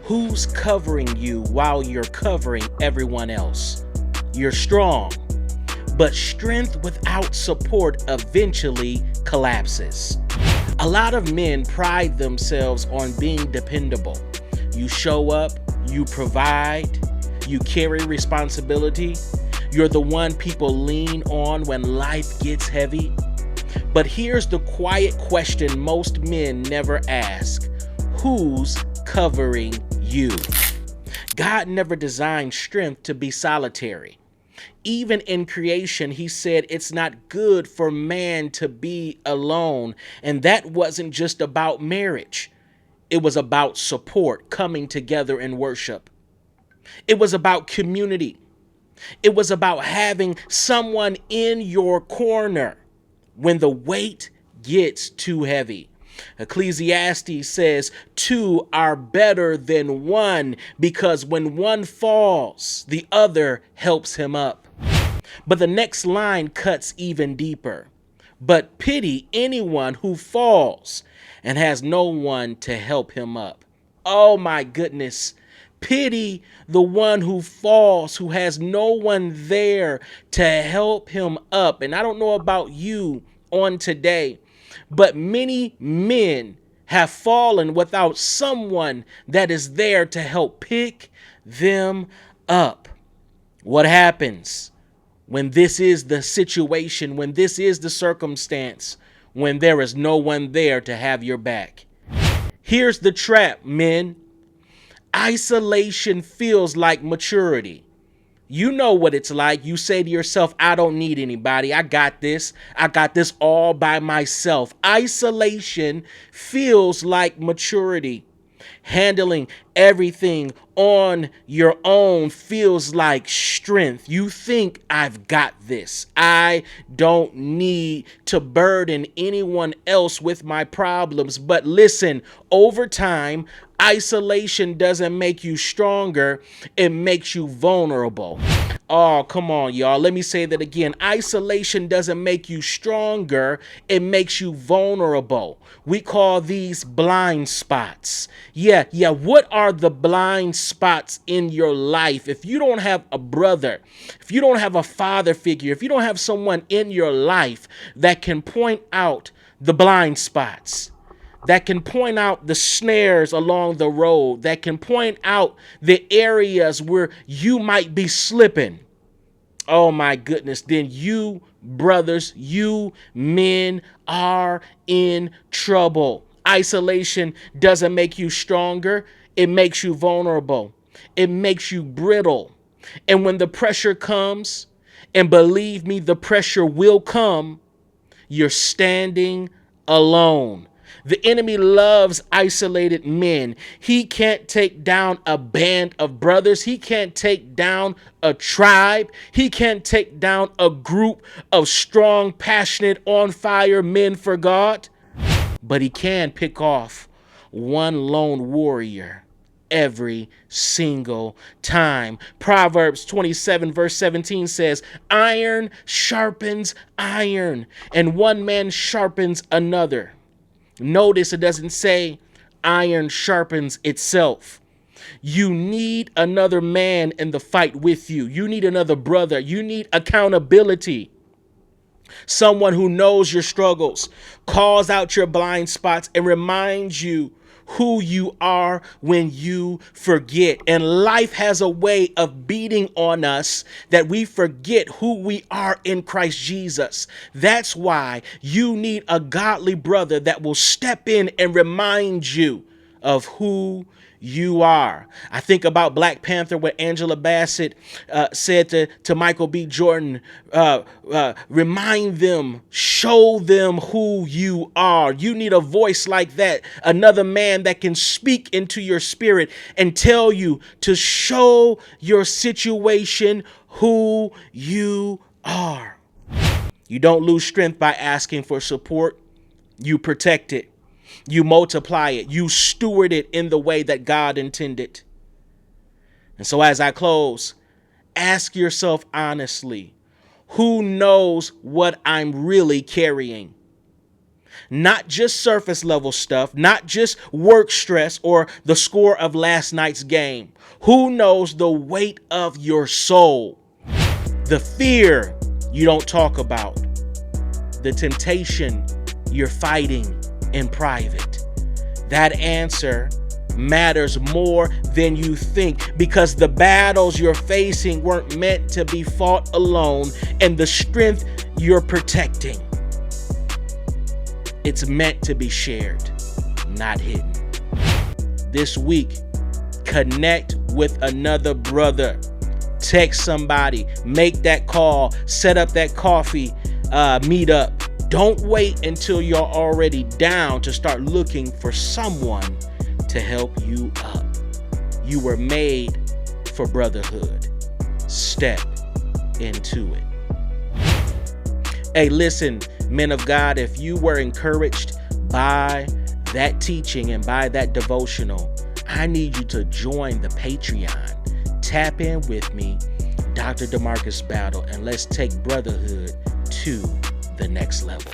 Who's covering you while you're covering everyone else? You're strong, but strength without support eventually collapses. A lot of men pride themselves on being dependable. You show up, you provide, you carry responsibility. You're the one people lean on when life gets heavy. But here's the quiet question most men never ask: who's covering you? God never designed strength to be solitary. Even in creation, he said it's not good for man to be alone. And that wasn't just about marriage. It was about support, coming together in worship. It was about community. It was about having someone in your corner when the weight gets too heavy. Ecclesiastes says two are better than one because when one falls, the other helps him up. But the next line cuts even deeper. But pity anyone who falls and has no one to help him up. Oh my goodness. Pity the one who falls, who has no one there to help him up. And I don't know about you on today, but many men have fallen without someone that is there to help pick them up. What happens when this is the situation, when this is the circumstance, when there is no one there to have your back? Here's the trap, men. Isolation feels like maturity. You know what it's like. You say to yourself, I don't need anybody. I got this. I got this all by myself. Isolation feels like maturity. Handling everything on your own feels like strength. You think, I've got this. I don't need to burden anyone else with my problems. But listen, over time, isolation doesn't make you stronger. It makes you vulnerable. Oh, come on, y'all. Let me say that again. Isolation doesn't make you stronger. It makes you vulnerable. We call these blind spots. Yeah. What are the blind spots in your life? If you don't have a brother, if you don't have a father figure, if you don't have someone in your life that can point out the blind spots, that can point out the snares along the road, that can point out the areas where you might be slipping. Oh my goodness, then you brothers, you men are in trouble. Isolation doesn't make you stronger. It makes you vulnerable. It makes you brittle. And when the pressure comes, and believe me, the pressure will come, you're standing alone. The enemy loves isolated men. He can't take down a band of brothers. He can't take down a tribe. He can't take down a group of strong, passionate, on fire men for God. But he can pick off one lone warrior every single time. Proverbs 27 verse 17 says, iron sharpens iron, and one man sharpens another. Notice it doesn't say iron sharpens itself. You need another man in the fight with you. You need another brother. You need accountability. Someone who knows your struggles, calls out your blind spots, and reminds you who you are when you forget. And life has a way of beating on us that we forget who we are in Christ Jesus. That's why you need a godly brother that will step in and remind you of who you are. I think about Black Panther, where Angela Bassett said to Michael B. Jordan, remind them, show them who you are. You need a voice like that, another man that can speak into your spirit and tell you to show your situation who you are. You don't lose strength by asking for support. You protect it. You multiply it. You steward it in the way that God intended. And so as I close, ask yourself honestly, who knows what I'm really carrying? Not just surface level stuff, not just work stress or the score of last night's game. Who knows the weight of your soul? The fear you don't talk about. The temptation you're fighting in private. That answer matters more than you think, because the battles you're facing weren't meant to be fought alone, and the strength you're protecting, it's meant to be shared, not hidden. This week, connect with another brother. Text somebody, make that call, set up that coffee meetup. Don't wait until you're already down to start looking for someone to help you up. You were made for brotherhood. Step into it. Hey, listen, men of God, if you were encouraged by that teaching and by that devotional, I need you to join the Patreon. Tap in with me, Dr. DeMarcus Battle, and let's take brotherhood to the next level.